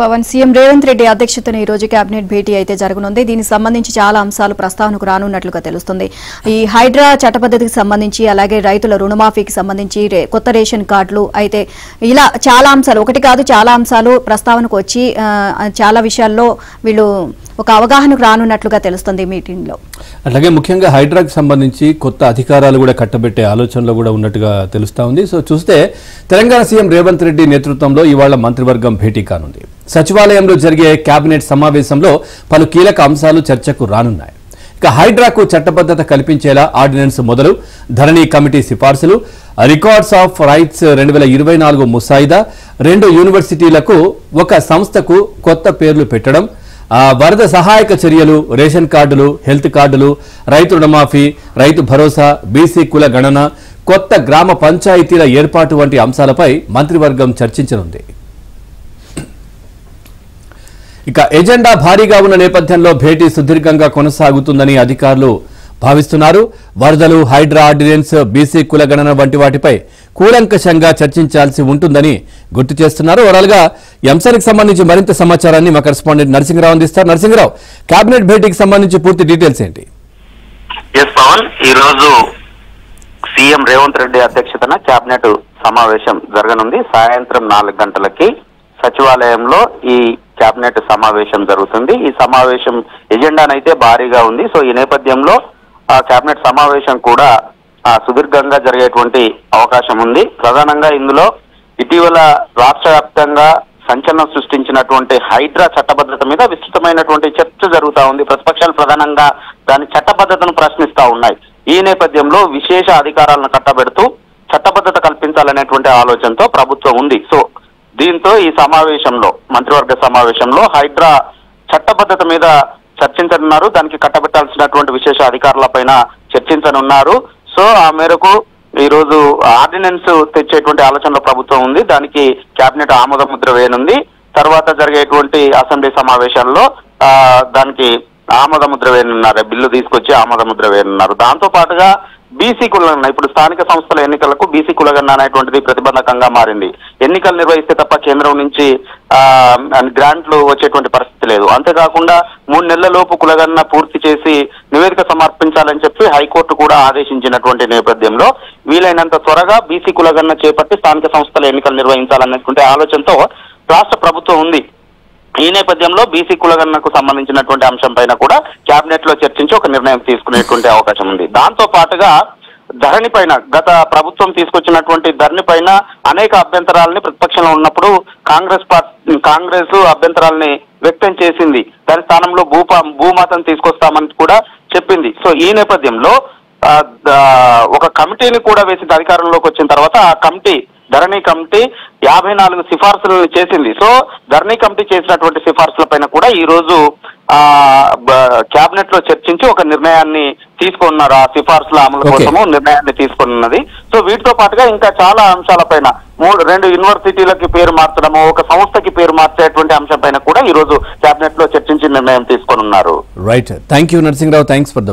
Pawan CM Revanth Reddy అధ్యక్షతన ఈ రోజు కేబినెట్ భేటీ అయితే జరగనుంది. దీనికి సంబంధించి చాలా అంశాలు ప్రస్తావనకు రానున్నట్లుగా తెలుస్తుంది. ఈ హైడ్రా చట్టపద్ధతికి సంబంధించి అలాగే రైతుల రుణమాఫీకి సంబంధించి కొత్త రేషన్ కార్డులు అయితే ఇలా చాలా అంశాలు ఒకటి కాదు చాలా అంశాలు ప్రస్తావనకు వచ్చి చాలా విషయాల్లో వీళ్ళు ఒక అవగాహనకు రానున్నట్లుగా తెలుస్తుంది మీటింగ్ లో. అలాగే ముఖ్యంగా హైడ్రాకి సంబంధించి కొత్త అధికారాలు కూడా కట్టబెట్టే ఆలోచనలో కూడా ఉన్నట్టుగా తెలుస్తా ఉంది. సో చూస్తే తెలంగాణ సీఎం రేవంత్ రెడ్డి నేతృత్వంలో ఇవాళ మంత్రివర్గం భేటీ కానుంది. సచివాలయంలో జరిగే కేబినెట్ సమావేశంలో పలు కీలక అంశాలు చర్చకు రానున్నాయి. ఇక హైడ్రాకు చట్టబద్ధత కల్పించేలా ఆర్డినెన్స్ మొదలు ధరణి కమిటీ సిఫార్సులు, రికార్డ్స్ ఆఫ్ రైట్స్ 2024 ముసాయిదా, 2 యూనివర్సిటీలకు ఒక సంస్థకు కొత్త పేర్లు పెట్టడం, వరద సహాయక చర్యలు, రేషన్ కార్డులు, హెల్త్ కార్డులు, రైతు రుణమాఫీ, రైతు భరోసా, బీసీ కుల గణన, కొత్త గ్రామ పంచాయతీల ఏర్పాటు వంటి అంశాలపై మంత్రివర్గం చర్చించనుంది. ఇక ఎజెండా భారీగా ఉన్న నేపథ్యంలో భేటీ సుదీర్ఘంగా కొనసాగుతుందని అధికారులు భావిస్తున్నారు. వరదలు, హైడ్రా ఆర్డినెన్స్, బీసీ కుల గణన వంటి వాటిపై కూలంకషంగా చర్చించాల్సి ఉంటుందని గుర్తు చేస్తున్నారు. ఓవరాల్ గా ఈ అంశానికి సంబంధించి మరింత సమాచారాన్ని మా కరెస్పాండెంట్ నరసింహరావు అందిస్తారు. నరసింహరావు, కేబినెట్ భేటీకి సంబంధించి పూర్తి డీటెయిల్స్ ఏంటి? పవన్, ఈ రోజు సీఎం రేవంత్ రెడ్డి అధ్యక్షతన కేబినెట్ సమావేశం జరగనుంది. సాయంత్రం 4 గంటలకి సచివాలయంలో ఈ కేబినెట్ సమావేశం జరుగుతుంది. ఈ సమావేశం ఎజెండానైతే భారీగా ఉంది. సో ఈ నేపథ్యంలో ఆ కేబినెట్ సమావేశం కూడా సుదీర్ఘంగా జరిగేటువంటి అవకాశం ఉంది. ప్రధానంగా ఇందులో ఇటీవల రాష్ట్ర వ్యాప్తంగా సంచలనం సృష్టించినటువంటి హైడ్రా చట్టబద్ధత మీద విస్తృతమైనటువంటి చర్చ జరుగుతా ఉంది. ప్రతిపక్షాలు ప్రధానంగా దాని చట్టబద్ధతను ప్రశ్నిస్తా ఉన్నాయి. ఈ నేపథ్యంలో విశేష అధికారాలను కట్టబెడుతూ చట్టబద్ధత కల్పించాలనేటువంటి ఆలోచనతో ప్రభుత్వం ఉంది. సో దీంతో ఈ సమావేశంలో మంత్రివర్గ సమావేశంలో హైడ్రా చట్టబద్ధత మీద చర్చించనున్నారు. దానికి కట్టబెట్టాల్సినటువంటి విశేష అధికారులపైన చర్చించనున్నారు. సో ఆ మేరకు ఈ రోజు ఆర్డినెన్స్ తెచ్చేటువంటి ఆలోచనలో ప్రభుత్వం ఉంది. దానికి కేబినెట్ ఆమోద ముద్ర వేయనుంది. తర్వాత జరిగేటువంటి అసెంబ్లీ సమావేశాల్లో దానికి ఆమోద ముద్ర వేయనున్నారు. బిల్లు తీసుకొచ్చి ఆమోద ముద్ర వేయనున్నారు. దాంతో పాటుగా బీసీ కులగణన, ఇప్పుడు స్థానిక సంస్థల ఎన్నికలకు బీసీ కులగణన అనేటువంటిది ప్రతిబంధకంగా మారింది. ఎన్నికలు నిర్వహిస్తే తప్ప కేంద్రం నుంచి గ్రాంట్లు వచ్చేటువంటి పరిస్థితి లేదు. అంతేకాకుండా 3 నెలల లోపు కులగణన పూర్తి చేసి నివేదిక సమర్పించాలని చెప్పి హైకోర్టు కూడా ఆదేశించినటువంటి నేపథ్యంలో వీలైనంత త్వరగా బీసీ కులగణన చేపట్టి స్థానిక సంస్థల ఎన్నికలు నిర్వహించాలనేటువంటి ఆలోచనతో రాష్ట్ర ప్రభుత్వం ఉంది. ఈ నేపథ్యంలో బీసీ కులగణనకు సంబంధించినటువంటి అంశం పైన కూడా కేబినెట్ లో చర్చించి ఒక నిర్ణయం తీసుకునేటువంటి అవకాశం ఉంది. దాంతో పాటుగా ధరణి పైన గత ప్రభుత్వం తీసుకొచ్చినటువంటి ధరణి పైన అనేక అభ్యంతరాలని ప్రతిపక్షంలో ఉన్నప్పుడు కాంగ్రెస్ అభ్యంతరాలని వ్యక్తం చేసింది. దాని స్థానంలో భూమాతను తీసుకొస్తామని కూడా చెప్పింది. సో ఈ నేపథ్యంలో ఒక కమిటీని కూడా వేసి అధికారంలోకి వచ్చిన తర్వాత ఆ కమిటీ ధరణి కమిటీ 54 సిఫార్సులను చేసింది. సో ధరణి కమిటీ చేసినటువంటి సిఫార్సుల పైన కూడా ఈ రోజు కేబినెట్ లో చర్చించి ఒక నిర్ణయాన్ని తీసుకున్నారు. ఆ సిఫార్సుల అమలు కోసము నిర్ణయాన్ని తీసుకున్నది. సో వీటితో పాటుగా ఇంకా చాలా అంశాలపైన 2 యూనివర్సిటీలకి పేరు మార్చడము, ఒక సంస్థకి పేరు మార్చేటువంటి అంశం పైన కూడా ఈ రోజు కేబినెట్ లో చర్చించి నిర్ణయం తీసుకున్నారు. Right, thank you Narasimharao, thanks for the